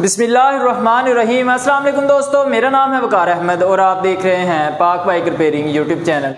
बिस्मिल्लाहिर्रहमानिर्रहीम। अस्सलाम वालेकुम दोस्तों, मेरा नाम है वकार अहमद और आप देख रहे हैं पाक बाइक रिपेयरिंग यूट्यूब चैनल।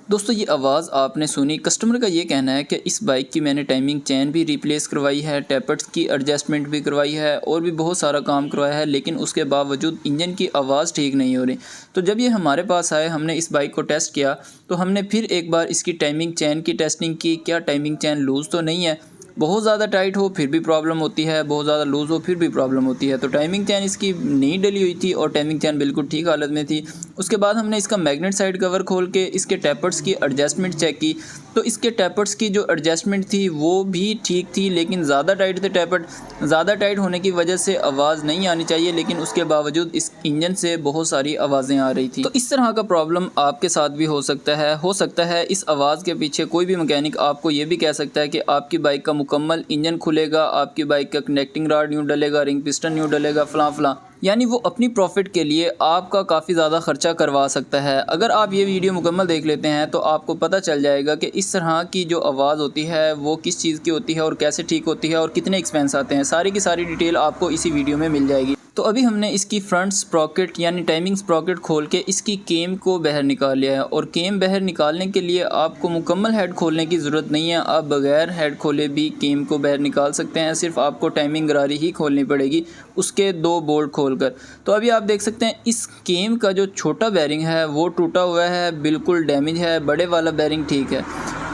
दोस्तों ये आवाज़ आपने सुनी। कस्टमर का ये कहना है कि इस बाइक की मैंने टाइमिंग चैन भी रिप्लेस करवाई है, टैपर्स की एडजस्टमेंट भी करवाई है और भी बहुत सारा काम करवाया है, लेकिन उसके बावजूद इंजन की आवाज़ ठीक नहीं हो रही। तो जब ये हमारे पास आए, हमने इस बाइक को टेस्ट किया तो हमने फिर एक बार इसकी टाइमिंग चैन की टेस्टिंग की। क्या टाइमिंग चैन लूज़ तो नहीं है? बहुत ज़्यादा टाइट हो फिर भी प्रॉब्लम होती है, बहुत ज़्यादा लूज़ हो फिर भी प्रॉब्लम होती है। तो टाइमिंग चैन इसकी नहीं डली हुई थी और टाइमिंग चैन बिल्कुल ठीक हालत में थी। उसके बाद हमने इसका मैग्नेट साइड कवर खोल के इसके टैपर्स की एडजस्टमेंट चेक की तो इसके टैपर्स की जो एडजस्टमेंट थी वो भी ठीक थी, लेकिन ज़्यादा टाइट थे टैपर। ज़्यादा टाइट होने की वजह से आवाज़ नहीं आनी चाहिए, लेकिन उसके बावजूद इस इंजन से बहुत सारी आवाज़ें आ रही थी। तो इस तरह का प्रॉब्लम आपके साथ भी हो सकता है। इस आवाज़ के पीछे कोई भी मैकेनिक आपको ये भी कह सकता है कि आपकी बाइक का मुकम्मल इंजन खुलेगा, आपकी बाइक का कनेक्टिंग रॉड न्यू डलेगा, रिंग पिस्टन न्यू डलेगा, फलां, यानी वो अपनी प्रॉफिट के लिए आपका काफ़ी ज़्यादा खर्चा करवा सकता है। अगर आप ये वीडियो मुकम्मल देख लेते हैं तो आपको पता चल जाएगा कि इस तरह की जो आवाज़ होती है वो किस चीज़ की होती है और कैसे ठीक होती है और कितने एक्सपेंस आते हैं। सारी की सारी डिटेल आपको इसी वीडियो में मिल जाएगी। तो अभी हमने इसकी फ्रंट स्प्रॉकेट यानी टाइमिंग स्प्रॉकेट खोल के इसकी केम को बाहर निकाल लिया है। और केम बाहर निकालने के लिए आपको मुकम्मल हेड खोलने की ज़रूरत नहीं है, आप बगैर हेड खोले भी केम को बाहर निकाल सकते हैं। सिर्फ आपको टाइमिंग गरारी ही खोलनी पड़ेगी, उसके 2 बोल्ट खोलकर। तो अभी आप देख सकते हैं इस केम का जो छोटा बैरिंग है वो टूटा हुआ है, बिल्कुल डैमेज है। बड़े वाला बैरिंग ठीक है।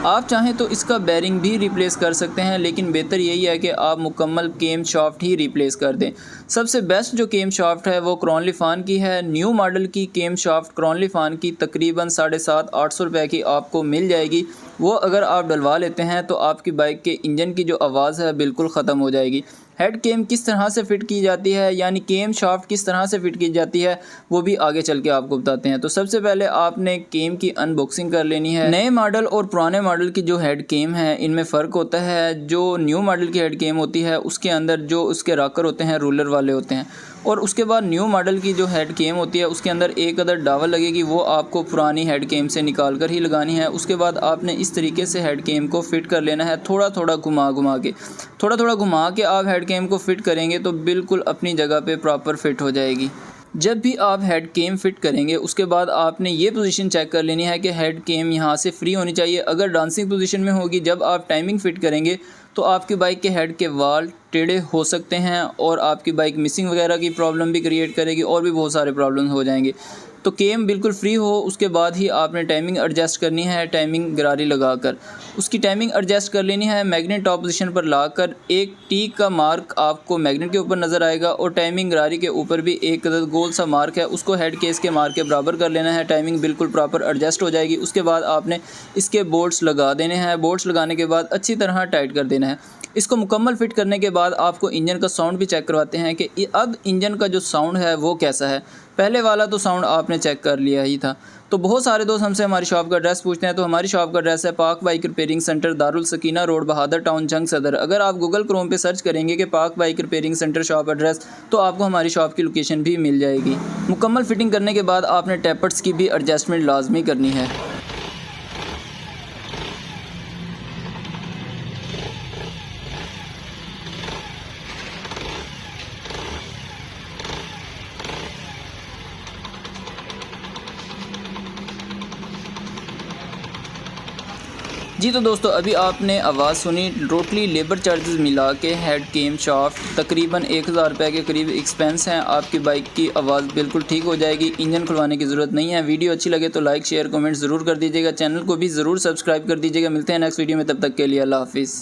आप चाहें तो इसका बैरिंग भी रिप्लेस कर सकते हैं, लेकिन बेहतर यही है कि आप मुकम्मल केम शाफ्ट ही रिप्लेस कर दें। सबसे बेस्ट जो केम शाफ्ट है वो क्रॉनली फान की है। न्यू मॉडल की केम शाफ्ट क्रॉनली फान की तकरीबन 750-800 रुपये की आपको मिल जाएगी। वो अगर आप डलवा लेते हैं तो आपकी बाइक के इंजन की जो आवाज़ है बिल्कुल ख़त्म हो जाएगी। हेड केम किस तरह से फ़िट की जाती है, यानी केम शाफ्ट किस तरह से फ़िट की जाती है, वो भी आगे चल के आपको बताते हैं। तो सबसे पहले आपने केम की अनबॉक्सिंग कर लेनी है। नए मॉडल और पुराने मॉडल की जो हेड केम है इनमें फ़र्क होता है। जो न्यू मॉडल की हेड केम होती है उसके अंदर जो उसके रॉकर होते हैं रूलर वाले होते हैं, और उसके बाद न्यू मॉडल की जो हेड केम होती है उसके अंदर एक अदर डावल लगेगी, वो आपको पुरानी हेड केम से निकाल कर ही लगानी है। उसके बाद आपने इस तरीके से हेड केम को फिट कर लेना है, थोड़ा थोड़ा घुमा के आप हेड केम को फिट करेंगे तो बिल्कुल अपनी जगह पे प्रॉपर फिट हो जाएगी। जब भी आप हेड केम फिट करेंगे उसके बाद आपने ये पोजीशन चेक कर लेनी है कि हेड केम यहाँ से फ्री होनी चाहिए। अगर डांसिंग पोजीशन में होगी जब आप टाइमिंग फिट करेंगे तो आपकी बाइक के हेड के वाल टेढ़े हो सकते हैं और आपकी बाइक मिसिंग वगैरह की प्रॉब्लम भी क्रिएट करेगी और भी बहुत सारे प्रॉब्लम हो जाएंगे। तो केम बिल्कुल फ्री हो उसके बाद ही आपने टाइमिंग एडजस्ट करनी है। टाइमिंग गरारी लगाकर उसकी टाइमिंग एडजस्ट कर लेनी है। मैग्नेट टॉप पोजीशन पर लाकर एक टी का मार्क आपको मैग्नेट के ऊपर नज़र आएगा और टाइमिंग गरारी के ऊपर भी एक गोल सा मार्क है, उसको हेड केस के मार्क के बराबर कर लेना है। टाइमिंग बिल्कुल प्रॉपर एडजस्ट हो जाएगी। उसके बाद आपने इसके बोल्ट्स लगा देने हैं। बोल्ट्स लगाने के बाद अच्छी तरह टाइट कर देना है। इसको मुकम्मल फिट करने के बाद आपको इंजन का साउंड भी चेक करवाते हैं कि अब इंजन का जो साउंड है वो कैसा है। पहले वाला तो साउंड आपने चेक कर लिया ही था। तो बहुत सारे दोस्त हमसे हमारी शॉप का एड्रेस पूछते हैं, तो हमारी शॉप का एड्रेस है Pak bike repairing centre, Darul Sakina road, Bahadur town, Jang Sadar. अगर आप गूगल क्रोम पे सर्च करेंगे कि पाक bike repairing centre shop address तो आपको हमारी शॉप की लोकेशन भी मिल जाएगी। मुकम्मल फिटिंग करने के बाद आपने टैपर्स की भी एडजस्टमेंट लाजमी करनी है। जी तो दोस्तों अभी आपने आवाज़ सुनी। टोटली लेबर चार्जेस मिला के हेड केम शाफ्ट तकरीबन 1000 रुपये के करीब एक्सपेंस हैं। आपकी बाइक की आवाज़ बिल्कुल ठीक हो जाएगी, इंजन खुलवाने की ज़रूरत नहीं है। वीडियो अच्छी लगे तो लाइक शेयर कमेंट ज़रूर कर दीजिएगा, चैनल को भी ज़रूर सब्सक्राइब कर दीजिएगा। मिलते हैं नेक्स्ट वीडियो में, तब तक के लिए अल्लाह हाफिज़।